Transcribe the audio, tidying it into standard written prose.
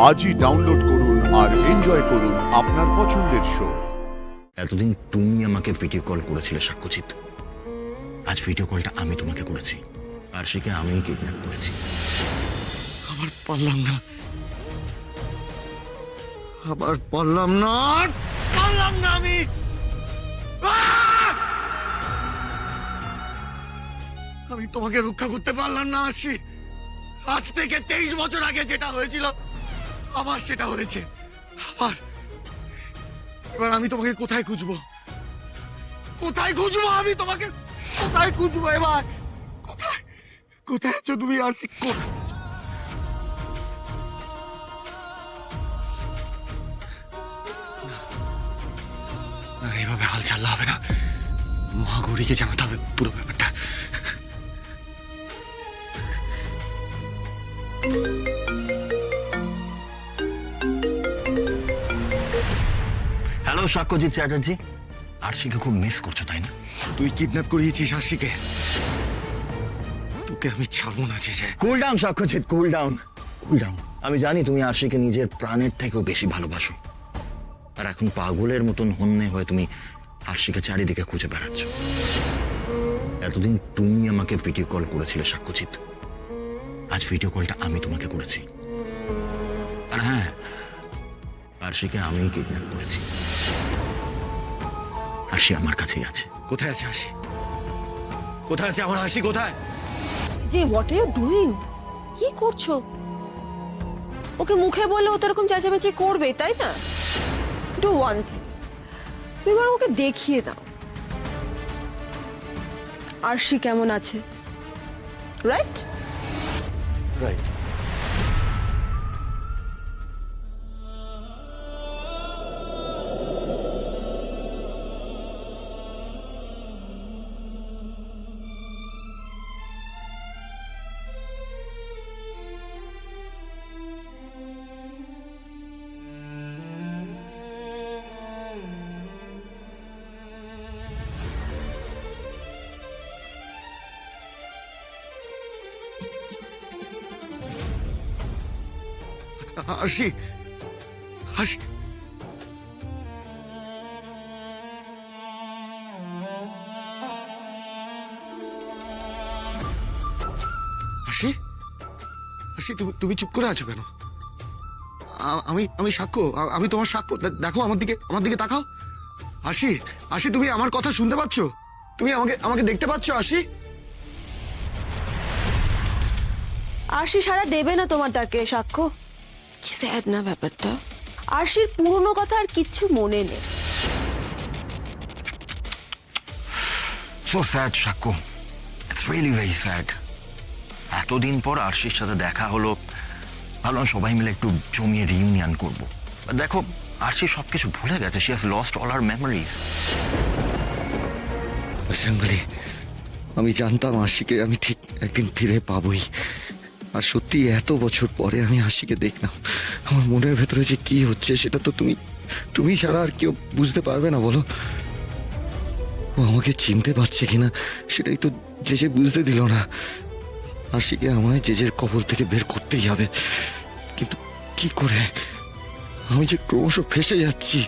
আজই ডাউনলোড করুন আর এনজয় করুন আপনার পছন্দের শো। এতদিন তুমি আমাকে ভিডিও কল করেছিলে সাক্ষ্যজিৎ, আজ ভিডিও কলটা আমি তোমাকে করেছি, আর সেকে আমিই কিডন্যাপ করেছি। আবার পারলাম না, আবার পারলাম না, পারলাম না আমি। আমি তোমাকে রক্ষা করতে পারলাম না আশি। আজ থেকে 23 বছর আগে যেটা হয়েছিল আবার সেটা হয়েছে। আবার এবার আমি তোমাকে কোথায় খুঁজবো? কোথায় খুঁজবো আমি তোমাকে? কোথায় খুঁজবো এবার? কোথায় কোথায় আছো তুমি আশি? না, এভাবে হাল ছাড়লে হবে না। মহাগৌরীকে জানাতে হবে পুরো ব্যাপারটা। হ্যালো সাক্ষ্যজিৎ চ্যাটার্জি, আরশিকে খুব মিস করছো তাই না? তুই কিডন্যাপ করিয়েছিস আশিকে, তোকে আমি ছাড়বো না। যে cool down Sakshyajit, cool down, cool down. আমি জানি তুমি আরশিকে নিজের প্রাণের থেকেও বেশি ভালোবাসো, আর এখন পাগলের মতন হন্যে হয়ে তুমি আরশিকে চারিদিকে খুঁজে বেড়াচ্ছ। এতদিন তুমি আমাকে ভিডিও কল করেছিলে সাক্ষ্যজিৎ, আজ ভিডিও কলটা আমি তোমাকে করেছি। আর হ্যাঁ, আরশিকে আমিই কিডন্যাপ করেছি, আরশি আমার কাছেই আছে। কোথায় আছে আশি? কোথায় আছে আমার আশি? কোথায়? যে হোয়াট আর ইউ ডুইং? কি করছো? ওকে মুখে বললে ও তো এরকম চেঁচামেচি করবে, তাই না? ডু ওয়ান থিং, তুমি বরং ওকে দেখিয়ে দাও আরশি কেমন আছে, রাইট? রাইট। আশি, আশি, আশি, আশি, তুমি চুপ করে আছো কেন? আমি আমি সাক্ষ্য, আমি তোমার সাক্ষ্য। দেখো আমার দিকে, আমার দিকে তাকাও। আশি, আশি, তুমি আমার কথা শুনতে পাচ্ছ? তুমি আমাকে আমাকে দেখতে পাচ্ছ আশি? আরশি সারা দেবে না তোমার ডাকে সাক্ষ্য। কি স্যাড না ব্যাপারটা। আরশির পুরনো কথা আর কিচ্ছু মনে নেই। সো স্যাড সাক্ষ্য, ইটস রিয়েলি ভেরি স্যাড। এতদিন পর আরশির সাথে দেখা হলো, ভাবলাম সবাই মিলে একটু জমিয়ে রিইউনিয়ন করবো। দেখো আরশি সবকিছু ভুলে গেছে, she has lost all her memories. বলি, আমি জানতাম আশিকে আমি ঠিক একদিন ফিরে পাবই। আর সত্যি এত বছর পরে আমি আশিকে দেখলাম। আমার মনের ভেতরে যে কি হচ্ছে সেটা তো তুমি ছাড়া আর কেউ বুঝতে পারবে না, বলো? ও আমাকে চিনতে পারছে কিনা সেটাই তো যে বুঝতে দিল না। আশিকে আমায় যে কবল থেকে বের করতেই হবে, কিন্তু কি করে? আমি যে ক্রমশ ফেসে যাচ্ছি।